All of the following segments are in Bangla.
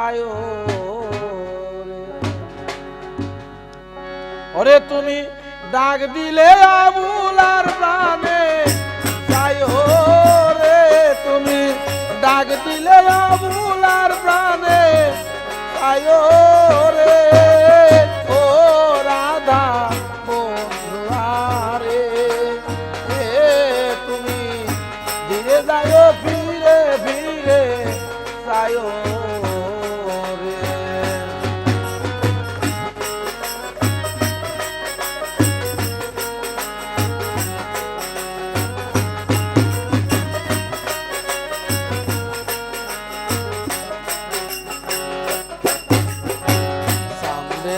সায়ো ওরে তুমি ডাক দিলে আবুলার প্রাণে সায়ো রে তুমি ডাক দিলে আবুলার প্রাণে সায়ো রে ও রাধা বন্ধুয়ারে তুমি ধীরে যাও ফিরে ফিরে সায়ো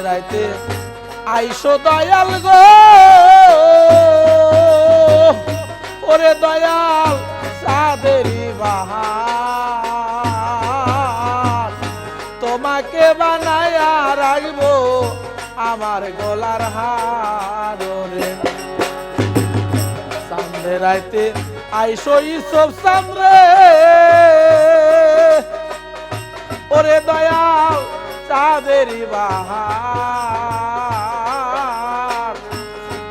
রাইতে আইসো দয়াল গো ওরে দয়াল সাদেরি বাহার তোমাকে বানায়া রাখবো আমার গলার হার রে সামনে রাইতে আইসো ইসব সামনে ওরে দয়াল সাদেরি বাহার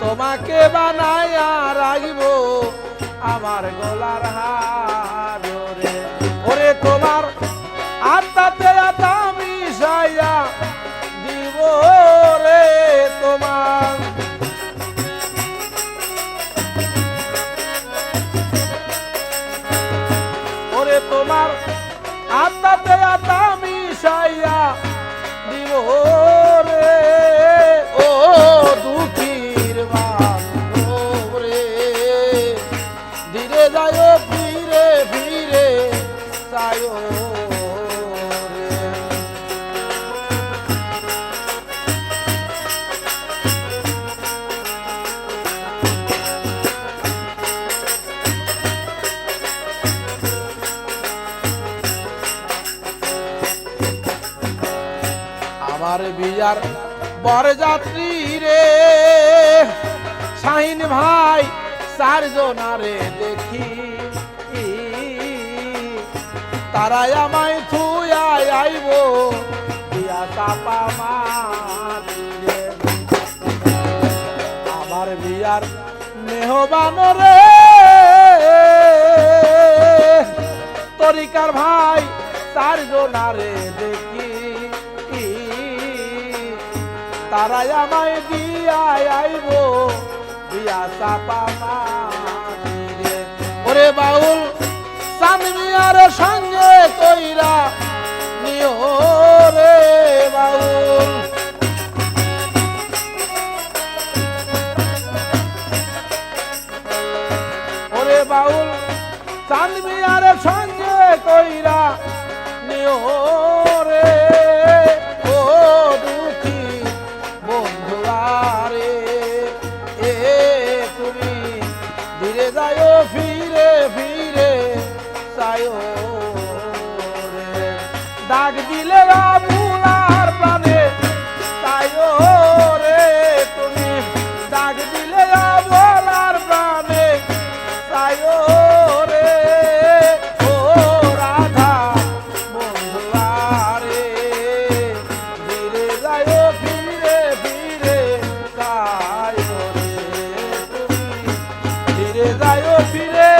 তোমাকে বানায়া রাখবো আমার গলার হার রে ওরে তোমার আত্মাতে আত্মা মিশাইয়া দিব রে তোমার ওরে তোমার আত্মাতে আত্মা মিশাইয়া দিব রে ও দুঃখীর বান্ধব রে ধীরে যায় ফিরে ফিরে সায়ো রে আমার বিয়ার বরযাত্রী রে শাহিন ভাই চারজনারে দেখি তারাই আমায় থুয়াই আইব বিয়া চাপা মারি রে আমার বিয়ার মেহবান রে তরিকার ভাই চারজনারে দেখি তারাই আমায় দিয়া আইব দিয়া চাপা মারি রে ওরে বাউল সামিয়ার সঙ্গে কইরা নিও রে বাউল ওরে বাউল সামিয়ার সঙ্গে কইরা নিও রে ও দুঃখী বন্ধুয়ারে তুমি ধীরে যাও ফিরে ফিরে সায়ো রে ডাক দিলে আবুলার প্রাণে সায়ো রে তুমি ডাক দিলে আবুলার প্রাণে সায়ো রে ও রাধা বন্ধুয়ারে ধীরে যাও ফিরে ফিরে সায়ো রে তুমি ধীরে যাও ফিরে